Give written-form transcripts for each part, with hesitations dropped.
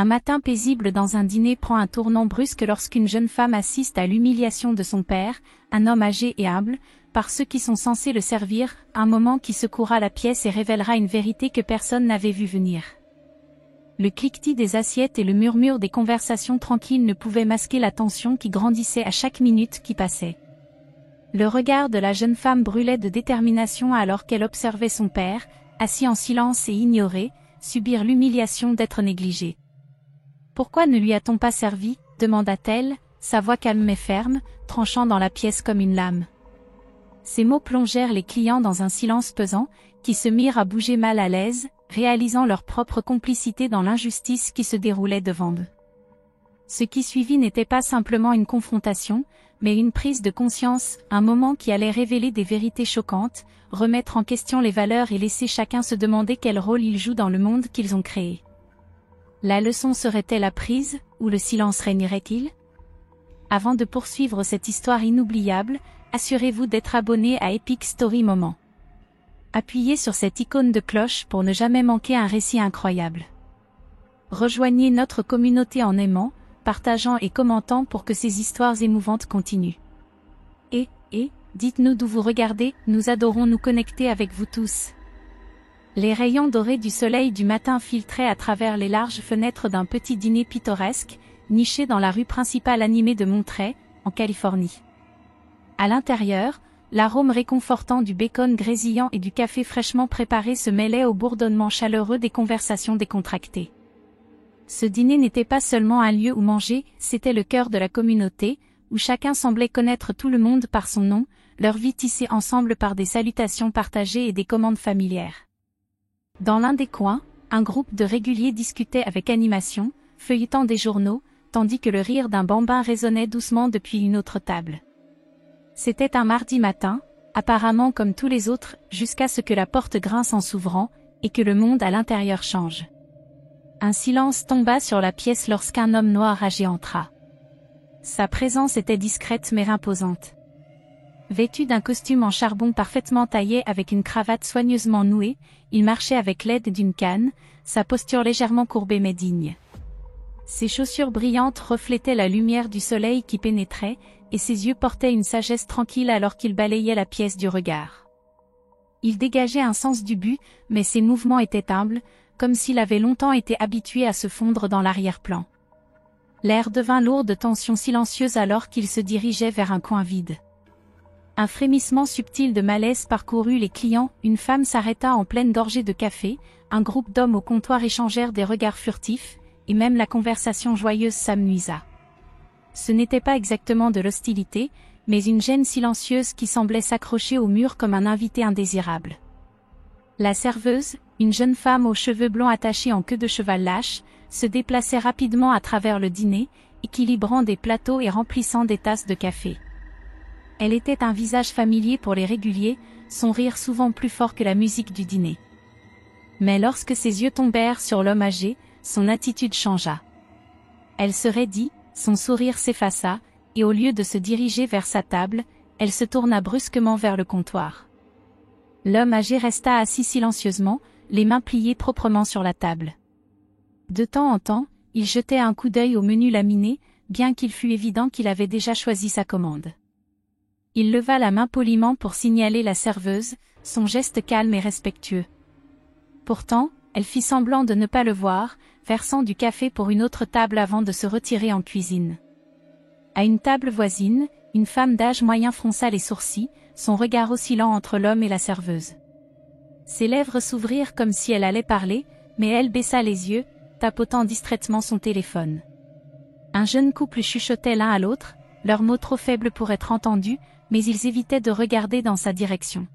Un matin paisible dans un dîner prend un tournant brusque lorsqu'une jeune femme assiste à l'humiliation de son père, un homme âgé et humble, par ceux qui sont censés le servir, un moment qui secouera la pièce et révélera une vérité que personne n'avait vu venir. Le cliquetis des assiettes et le murmure des conversations tranquilles ne pouvaient masquer la tension qui grandissait à chaque minute qui passait. Le regard de la jeune femme brûlait de détermination alors qu'elle observait son père, assis en silence et ignoré, subir l'humiliation d'être négligé. « Pourquoi ne lui a-t-on pas servi ?» demanda-t-elle, sa voix calme mais ferme, tranchant dans la pièce comme une lame. Ces mots plongèrent les clients dans un silence pesant, qui se mirent à bouger mal à l'aise, réalisant leur propre complicité dans l'injustice qui se déroulait devant eux. Ce qui suivit n'était pas simplement une confrontation, mais une prise de conscience, un moment qui allait révéler des vérités choquantes, remettre en question les valeurs et laisser chacun se demander quel rôle il joue dans le monde qu'ils ont créé. La leçon serait-elle apprise, ou le silence régnerait-il? Avant de poursuivre cette histoire inoubliable, assurez-vous d'être abonné à Epic Story Moment. Appuyez sur cette icône de cloche pour ne jamais manquer un récit incroyable. Rejoignez notre communauté en aimant, partageant et commentant pour que ces histoires émouvantes continuent. Et, dites-nous d'où vous regardez, nous adorons nous connecter avec vous tous. Les rayons dorés du soleil du matin filtraient à travers les larges fenêtres d'un petit dîner pittoresque, niché dans la rue principale animée de Monterey, en Californie. À l'intérieur, l'arôme réconfortant du bacon grésillant et du café fraîchement préparé se mêlait au bourdonnement chaleureux des conversations décontractées. Ce dîner n'était pas seulement un lieu où manger, c'était le cœur de la communauté, où chacun semblait connaître tout le monde par son nom, leur vie tissée ensemble par des salutations partagées et des commandes familières. Dans l'un des coins, un groupe de réguliers discutait avec animation, feuilletant des journaux, tandis que le rire d'un bambin résonnait doucement depuis une autre table. C'était un mardi matin, apparemment comme tous les autres, jusqu'à ce que la porte grince en s'ouvrant, et que le monde à l'intérieur change. Un silence tomba sur la pièce lorsqu'un homme noir âgé entra. Sa présence était discrète mais imposante. Vêtu d'un costume en charbon parfaitement taillé avec une cravate soigneusement nouée, il marchait avec l'aide d'une canne, sa posture légèrement courbée mais digne. Ses chaussures brillantes reflétaient la lumière du soleil qui pénétrait, et ses yeux portaient une sagesse tranquille alors qu'il balayait la pièce du regard. Il dégageait un sens du but, mais ses mouvements étaient humbles, comme s'il avait longtemps été habitué à se fondre dans l'arrière-plan. L'air devint lourd de tension silencieuse alors qu'il se dirigeait vers un coin vide. Un frémissement subtil de malaise parcourut les clients, une femme s'arrêta en pleine gorgée de café, un groupe d'hommes au comptoir échangèrent des regards furtifs, et même la conversation joyeuse s'amenuisa. Ce n'était pas exactement de l'hostilité, mais une gêne silencieuse qui semblait s'accrocher au mur comme un invité indésirable. La serveuse, une jeune femme aux cheveux blonds attachés en queue de cheval lâche, se déplaçait rapidement à travers le dîner, équilibrant des plateaux et remplissant des tasses de café. Elle était un visage familier pour les réguliers, son rire souvent plus fort que la musique du dîner. Mais lorsque ses yeux tombèrent sur l'homme âgé, son attitude changea. Elle se raidit, son sourire s'effaça, et au lieu de se diriger vers sa table, elle se tourna brusquement vers le comptoir. L'homme âgé resta assis silencieusement, les mains pliées proprement sur la table. De temps en temps, il jetait un coup d'œil au menu laminé, bien qu'il fût évident qu'il avait déjà choisi sa commande. Il leva la main poliment pour signaler la serveuse, son geste calme et respectueux. Pourtant, elle fit semblant de ne pas le voir, versant du café pour une autre table avant de se retirer en cuisine. À une table voisine, une femme d'âge moyen fronça les sourcils, son regard oscillant entre l'homme et la serveuse. Ses lèvres s'ouvrirent comme si elle allait parler, mais elle baissa les yeux, tapotant distraitement son téléphone. Un jeune couple chuchotait l'un à l'autre, leurs mots trop faibles pour être entendus, mais ils évitaient de regarder dans sa direction.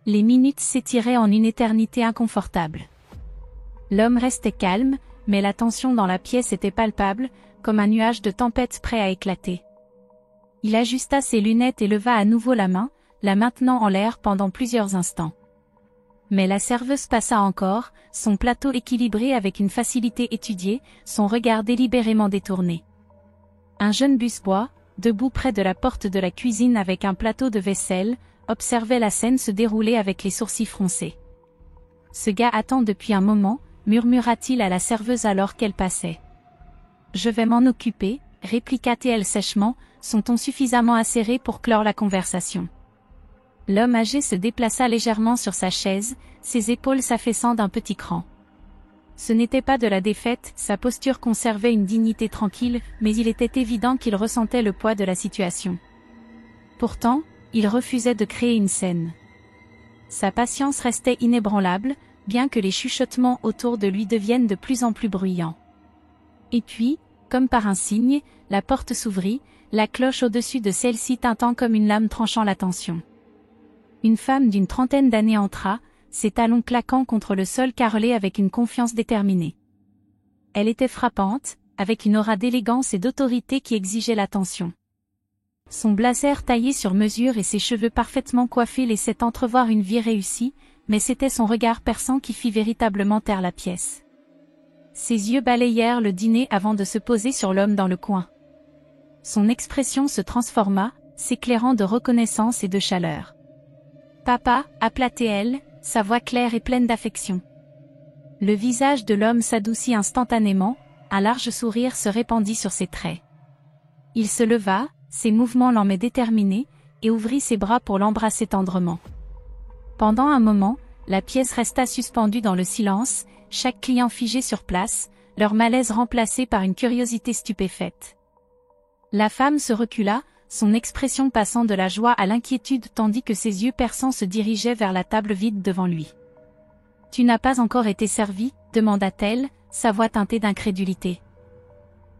Les minutes s'étiraient en une éternité inconfortable. L'homme restait calme, mais la tension dans la pièce était palpable, comme un nuage de tempête prêt à éclater. Il ajusta ses lunettes et leva à nouveau la main, la maintenant en l'air pendant plusieurs instants. Mais la serveuse passa encore, son plateau équilibré avec une facilité étudiée, son regard délibérément détourné. Un jeune busbois, debout près de la porte de la cuisine avec un plateau de vaisselle, observait la scène se dérouler avec les sourcils froncés. Ce gars attend depuis un moment, murmura-t-il à la serveuse alors qu'elle passait. Je vais m'en occuper, répliqua-t-elle sèchement, son ton suffisamment acéré pour clore la conversation. L'homme âgé se déplaça légèrement sur sa chaise, ses épaules s'affaissant d'un petit cran. Ce n'était pas de la défaite, sa posture conservait une dignité tranquille, mais il était évident qu'il ressentait le poids de la situation. Pourtant, il refusait de créer une scène. Sa patience restait inébranlable, bien que les chuchotements autour de lui deviennent de plus en plus bruyants. Et puis, comme par un signe, la porte s'ouvrit, la cloche au-dessus de celle-ci tintant comme une lame tranchant l'attention. Une femme d'une trentaine d'années entra, ses talons claquant contre le sol carrelé avec une confiance déterminée. Elle était frappante, avec une aura d'élégance et d'autorité qui exigeait l'attention. Son blazer taillé sur mesure et ses cheveux parfaitement coiffés laissaient entrevoir une vie réussie, mais c'était son regard perçant qui fit véritablement taire la pièce. Ses yeux balayèrent le dîner avant de se poser sur l'homme dans le coin. Son expression se transforma, s'éclairant de reconnaissance et de chaleur. « Papa » appela-t-elle, sa voix claire et pleine d'affection. Le visage de l'homme s'adoucit instantanément, un large sourire se répandit sur ses traits. Il se leva, ses mouvements l'emmenaient déterminé, et ouvrit ses bras pour l'embrasser tendrement. Pendant un moment, la pièce resta suspendue dans le silence, chaque client figé sur place, leur malaise remplacé par une curiosité stupéfaite. La femme se recula, son expression passant de la joie à l'inquiétude tandis que ses yeux perçants se dirigeaient vers la table vide devant lui. « Tu n'as pas encore été servi ?» demanda-t-elle, sa voix teintée d'incrédulité.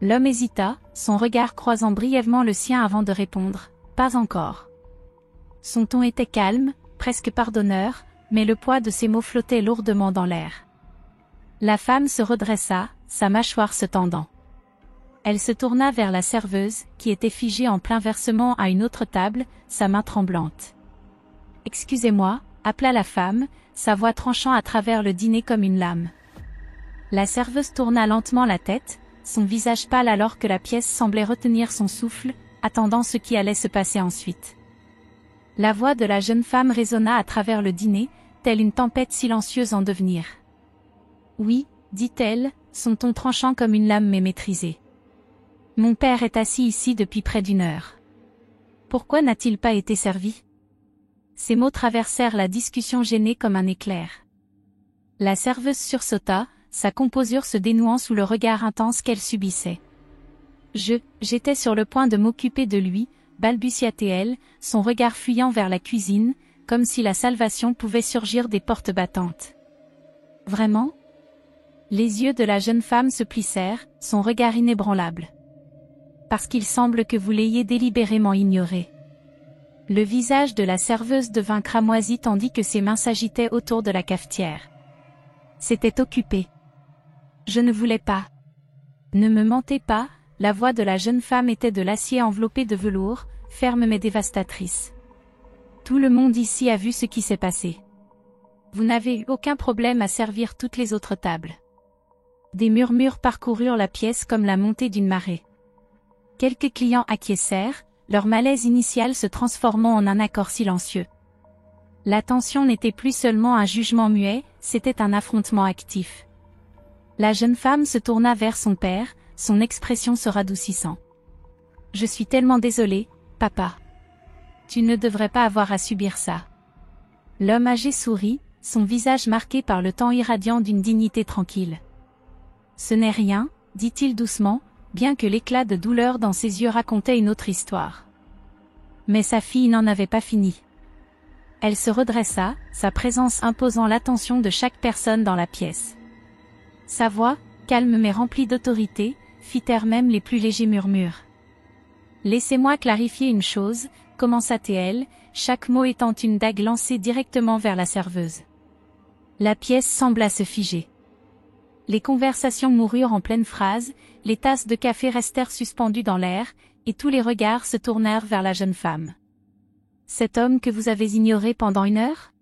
L'homme hésita, son regard croisant brièvement le sien avant de répondre « Pas encore ». Son ton était calme, presque pardonneur, mais le poids de ses mots flottait lourdement dans l'air. La femme se redressa, sa mâchoire se tendant. Elle se tourna vers la serveuse, qui était figée en plein versement à une autre table, sa main tremblante. « Excusez-moi » appela la femme, sa voix tranchant à travers le dîner comme une lame. La serveuse tourna lentement la tête, son visage pâle alors que la pièce semblait retenir son souffle, attendant ce qui allait se passer ensuite. La voix de la jeune femme résonna à travers le dîner, telle une tempête silencieuse en devenir. « Oui » dit-elle, son ton tranchant comme une lame mais maîtrisé. « Mon père est assis ici depuis près d'une heure. Pourquoi n'a-t-il pas été servi ?» Ces mots traversèrent la discussion gênée comme un éclair. La serveuse sursauta, sa composure se dénouant sous le regard intense qu'elle subissait. J'étais sur le point de m'occuper de lui, balbutia-t-elle, son regard fuyant vers la cuisine, comme si la salvation pouvait surgir des portes battantes. Vraiment ? Les yeux de la jeune femme se plissèrent, son regard inébranlable. Parce qu'il semble que vous l'ayez délibérément ignoré. Le visage de la serveuse devint cramoisi tandis que ses mains s'agitaient autour de la cafetière. C'était occupé. Je ne voulais pas. Ne me mentez pas, la voix de la jeune femme était de l'acier enveloppé de velours, ferme mais dévastatrice. Tout le monde ici a vu ce qui s'est passé. Vous n'avez eu aucun problème à servir toutes les autres tables. Des murmures parcoururent la pièce comme la montée d'une marée. Quelques clients acquiescèrent, leur malaise initial se transformant en un accord silencieux. L'attention n'était plus seulement un jugement muet, c'était un affrontement actif. La jeune femme se tourna vers son père, son expression se radoucissant. « Je suis tellement désolée, papa. Tu ne devrais pas avoir à subir ça. » L'homme âgé sourit, son visage marqué par le temps irradiant d'une dignité tranquille. « Ce n'est rien, » dit-il doucement, bien que l'éclat de douleur dans ses yeux racontait une autre histoire. Mais sa fille n'en avait pas fini. Elle se redressa, sa présence imposant l'attention de chaque personne dans la pièce. Sa voix, calme mais remplie d'autorité, fit taire même les plus légers murmures. « Laissez-moi clarifier une chose » commença-t-elle, chaque mot étant une dague lancée directement vers la serveuse. La pièce sembla se figer. Les conversations moururent en pleine phrase, les tasses de café restèrent suspendues dans l'air, et tous les regards se tournèrent vers la jeune femme. « Cet homme que vous avez ignoré pendant 1 heure ?»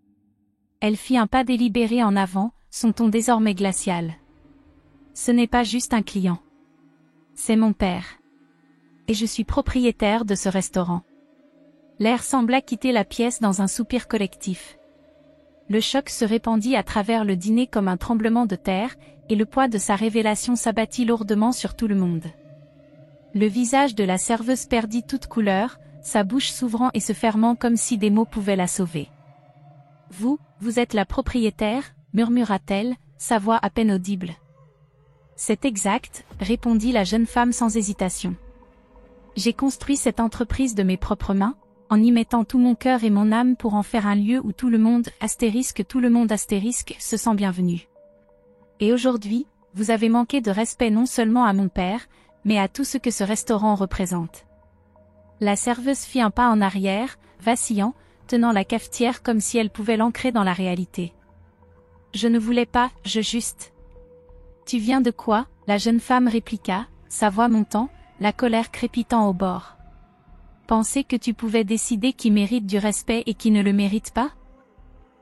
Elle fit un pas délibéré en avant, son ton désormais glacial. « Ce n'est pas juste un client. C'est mon père. Et je suis propriétaire de ce restaurant. » L'air sembla quitter la pièce dans un soupir collectif. Le choc se répandit à travers le dîner comme un tremblement de terre, et le poids de sa révélation s'abattit lourdement sur tout le monde. Le visage de la serveuse perdit toute couleur, sa bouche s'ouvrant et se fermant comme si des mots pouvaient la sauver. « Vous êtes la propriétaire » murmura-t-elle, sa voix à peine audible. « C'est exact » répondit la jeune femme sans hésitation. « J'ai construit cette entreprise de mes propres mains, en y mettant tout mon cœur et mon âme pour en faire un lieu où tout le monde se sent bienvenu. Et aujourd'hui, vous avez manqué de respect non seulement à mon père, mais à tout ce que ce restaurant représente. » La serveuse fit un pas en arrière, vacillant, tenant la cafetière comme si elle pouvait l'ancrer dans la réalité. « Je ne voulais pas, je juste. »« Tu viens de quoi ?» la jeune femme répliqua, sa voix montant, la colère crépitant au bord. « Penser que tu pouvais décider qui mérite du respect et qui ne le mérite pas ?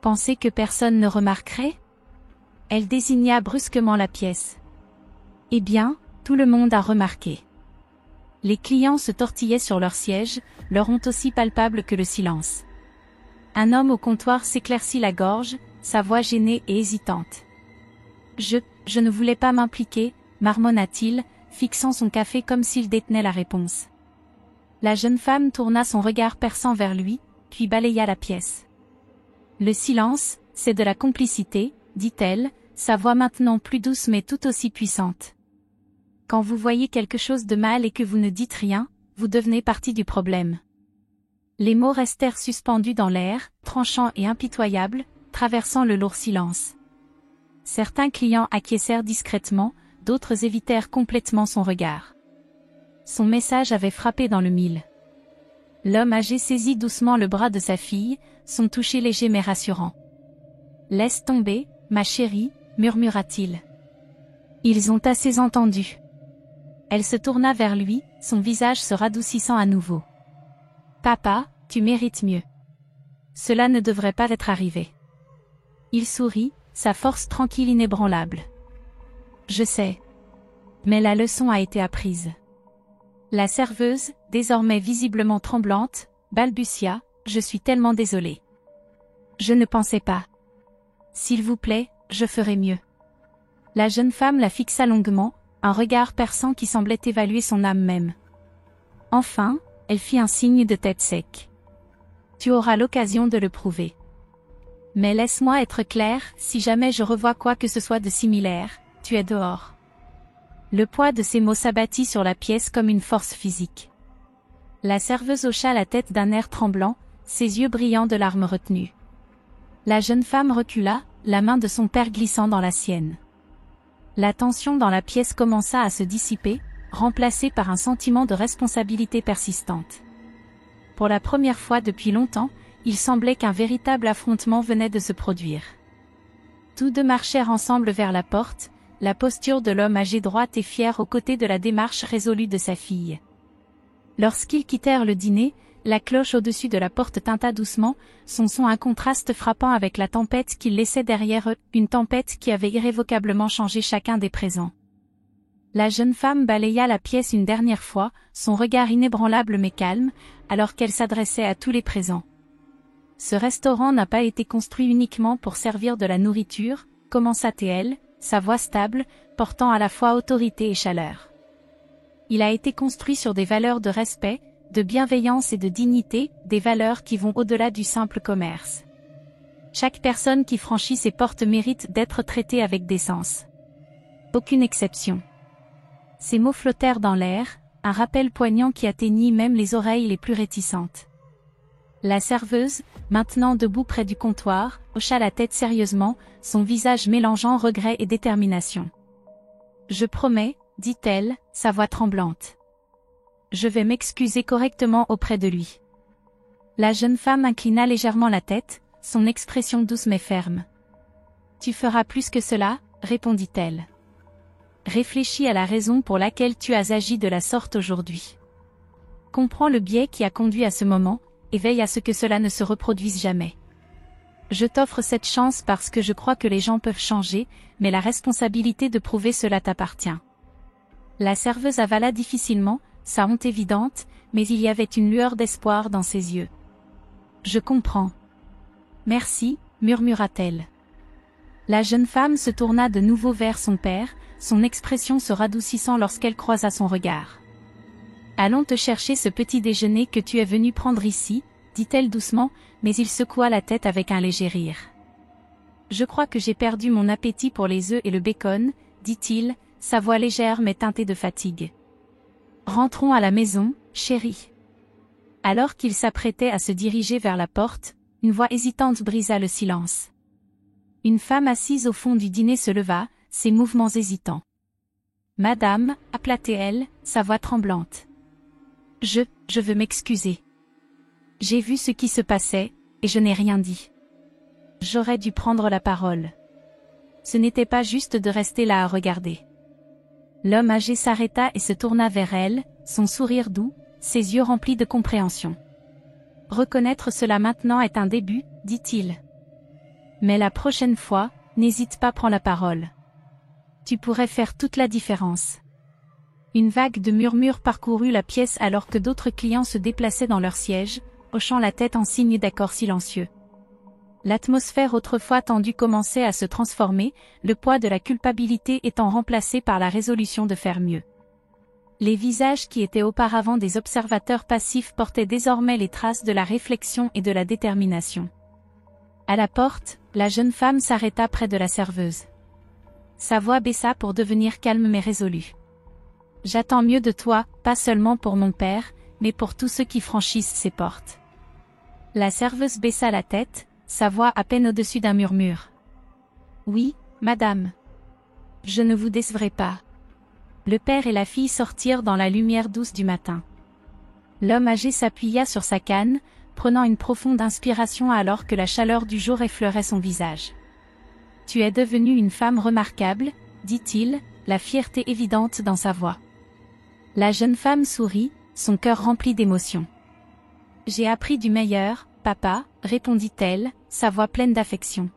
Penser que personne ne remarquerait ? » Elle désigna brusquement la pièce. « Eh bien, tout le monde a remarqué. » Les clients se tortillaient sur leur siège, leur honte aussi palpable que le silence. Un homme au comptoir s'éclaircit la gorge, sa voix gênée et hésitante. « Je ne voulais pas m'impliquer » marmonna-t-il, fixant son café comme s'il détenait la réponse. La jeune femme tourna son regard perçant vers lui, puis balaya la pièce. « Le silence, c'est de la complicité » dit-elle, sa voix maintenant plus douce mais tout aussi puissante. Quand vous voyez quelque chose de mal et que vous ne dites rien, vous devenez partie du problème. Les mots restèrent suspendus dans l'air, tranchants et impitoyables, traversant le lourd silence. Certains clients acquiescèrent discrètement, d'autres évitèrent complètement son regard. Son message avait frappé dans le mille. L'homme âgé saisit doucement le bras de sa fille, son toucher léger mais rassurant. « Laisse tomber, ma chérie » murmura-t-il. « Ils ont assez entendu. » Elle se tourna vers lui, son visage se radoucissant à nouveau. « Papa, tu mérites mieux. Cela ne devrait pas être arrivé. » Il sourit, sa force tranquille inébranlable. « Je sais. Mais la leçon a été apprise. » La serveuse, désormais visiblement tremblante, balbutia, « Je suis tellement désolée. Je ne pensais pas. S'il vous plaît, je ferai mieux. » La jeune femme la fixa longuement, un regard perçant qui semblait évaluer son âme même. Enfin, elle fit un signe de tête sec. « Tu auras l'occasion de le prouver. Mais laisse-moi être clair, si jamais je revois quoi que ce soit de similaire, tu es dehors. » Le poids de ces mots s'abattit sur la pièce comme une force physique. La serveuse hocha la tête d'un air tremblant, ses yeux brillants de larmes retenues. La jeune femme recula, la main de son père glissant dans la sienne. La tension dans la pièce commença à se dissiper, remplacée par un sentiment de responsabilité persistante. Pour la première fois depuis longtemps, il semblait qu'un véritable affrontement venait de se produire. Tous deux marchèrent ensemble vers la porte, la posture de l'homme âgé droite et fière aux côtés de la démarche résolue de sa fille. Lorsqu'ils quittèrent le dîner, la cloche au-dessus de la porte tinta doucement, son son un contraste frappant avec la tempête qu'ils laissaient derrière eux, une tempête qui avait irrévocablement changé chacun des présents. La jeune femme balaya la pièce une dernière fois, son regard inébranlable mais calme, alors qu'elle s'adressait à tous les présents. Ce restaurant n'a pas été construit uniquement pour servir de la nourriture, commença-t-elle, sa voix stable, portant à la fois autorité et chaleur. Il a été construit sur des valeurs de respect, de bienveillance et de dignité, des valeurs qui vont au-delà du simple commerce. Chaque personne qui franchit ces portes mérite d'être traitée avec décence. Aucune exception. Ces mots flottèrent dans l'air, un rappel poignant qui atteignit même les oreilles les plus réticentes. La serveuse, maintenant debout près du comptoir, hocha la tête sérieusement, son visage mélangeant regret et détermination. « Je promets, » dit-elle, sa voix tremblante. « Je vais m'excuser correctement auprès de lui. » La jeune femme inclina légèrement la tête, son expression douce mais ferme. « Tu feras plus que cela, » répondit-elle. « Réfléchis à la raison pour laquelle tu as agi de la sorte aujourd'hui. Comprends le biais qui a conduit à ce moment, et veille à ce que cela ne se reproduise jamais. Je t'offre cette chance parce que je crois que les gens peuvent changer, mais la responsabilité de prouver cela t'appartient. » La serveuse avala difficilement, sa honte évidente, mais il y avait une lueur d'espoir dans ses yeux. « Je comprends. » « Merci, » murmura-t-elle. La jeune femme se tourna de nouveau vers son père, son expression se radoucissant lorsqu'elle croisa son regard. « Allons te chercher ce petit déjeuner que tu es venu prendre ici, » dit-elle doucement, mais il secoua la tête avec un léger rire. « Je crois que j'ai perdu mon appétit pour les œufs et le bacon, » dit-il, sa voix légère mais teintée de fatigue. « Rentrons à la maison, chérie. » Alors qu'il s'apprêtait à se diriger vers la porte, une voix hésitante brisa le silence. Une femme assise au fond du dîner se leva, ses mouvements hésitants. « Madame, » appela-t-elle, sa voix tremblante. « Je veux m'excuser. J'ai vu ce qui se passait, et je n'ai rien dit. J'aurais dû prendre la parole. Ce n'était pas juste de rester là à regarder. » L'homme âgé s'arrêta et se tourna vers elle, son sourire doux, ses yeux remplis de compréhension. « Reconnaître cela maintenant est un début, » dit-il. « Mais la prochaine fois, n'hésite pas, prends la parole. Tu pourrais faire toute la différence. » Une vague de murmures parcourut la pièce alors que d'autres clients se déplaçaient dans leur siège, hochant la tête en signe d'accord silencieux. L'atmosphère autrefois tendue commençait à se transformer, le poids de la culpabilité étant remplacé par la résolution de faire mieux. Les visages qui étaient auparavant des observateurs passifs portaient désormais les traces de la réflexion et de la détermination. À la porte, la jeune femme s'arrêta près de la serveuse. Sa voix baissa pour devenir calme mais résolue. « J'attends mieux de toi, pas seulement pour mon père, mais pour tous ceux qui franchissent ces portes. » La serveuse baissa la tête, sa voix à peine au-dessus d'un murmure. « Oui, madame. Je ne vous décevrai pas. » Le père et la fille sortirent dans la lumière douce du matin. L'homme âgé s'appuya sur sa canne, prenant une profonde inspiration alors que la chaleur du jour effleurait son visage. « Tu es devenue une femme remarquable, » dit-il, la fierté évidente dans sa voix. La jeune femme sourit, son cœur rempli d'émotion. « J'ai appris du meilleur, papa, » répondit-elle, sa voix pleine d'affection.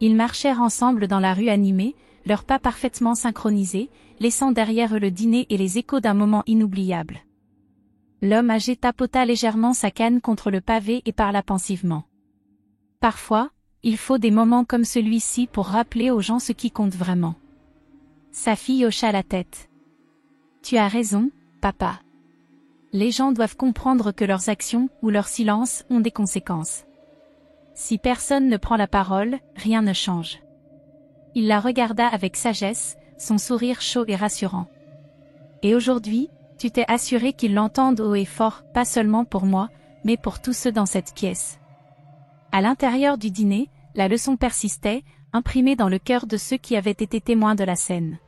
Ils marchèrent ensemble dans la rue animée, leurs pas parfaitement synchronisés, laissant derrière eux le dîner et les échos d'un moment inoubliable. L'homme âgé tapota légèrement sa canne contre le pavé et parla pensivement. « Parfois, il faut des moments comme celui-ci pour rappeler aux gens ce qui compte vraiment. » Sa fille hocha la tête. « Tu as raison, papa. Les gens doivent comprendre que leurs actions ou leur silence ont des conséquences. Si personne ne prend la parole, rien ne change. » Il la regarda avec sagesse, son sourire chaud et rassurant. « Et aujourd'hui, tu t'es assuré qu'ils l'entendent haut et fort, pas seulement pour moi, mais pour tous ceux dans cette pièce. » À l'intérieur du dîner, la leçon persistait, imprimée dans le cœur de ceux qui avaient été témoins de la scène.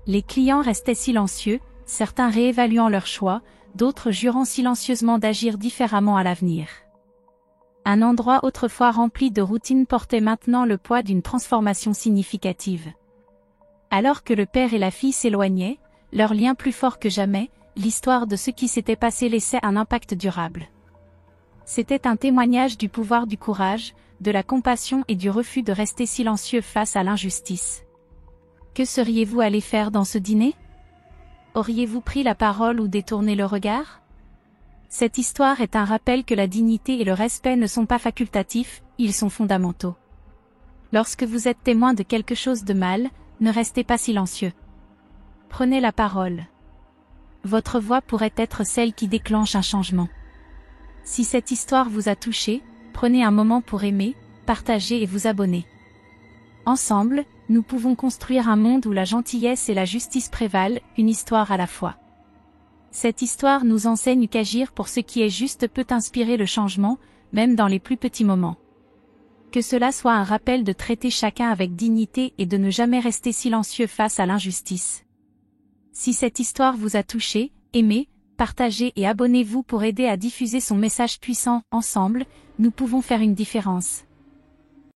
Les clients restaient silencieux, certains réévaluant leur choix, d'autres jurant silencieusement d'agir différemment à l'avenir. Un endroit autrefois rempli de routine portait maintenant le poids d'une transformation significative. Alors que le père et la fille s'éloignaient, leur lien plus fort que jamais, l'histoire de ce qui s'était passé laissait un impact durable. C'était un témoignage du pouvoir du courage, de la compassion et du refus de rester silencieux face à l'injustice. Que seriez-vous allé faire dans ce dîner? Auriez-vous pris la parole ou détourné le regard? Cette histoire est un rappel que la dignité et le respect ne sont pas facultatifs, ils sont fondamentaux. Lorsque vous êtes témoin de quelque chose de mal, ne restez pas silencieux. Prenez la parole. Votre voix pourrait être celle qui déclenche un changement. Si cette histoire vous a touché, prenez un moment pour aimer, partager et vous abonner. Ensemble, nous pouvons construire un monde où la gentillesse et la justice prévalent, une histoire à la fois. Cette histoire nous enseigne qu'agir pour ce qui est juste peut inspirer le changement, même dans les plus petits moments. Que cela soit un rappel de traiter chacun avec dignité et de ne jamais rester silencieux face à l'injustice. Si cette histoire vous a touché, aimez, partagez et abonnez-vous pour aider à diffuser son message puissant. Ensemble, nous pouvons faire une différence.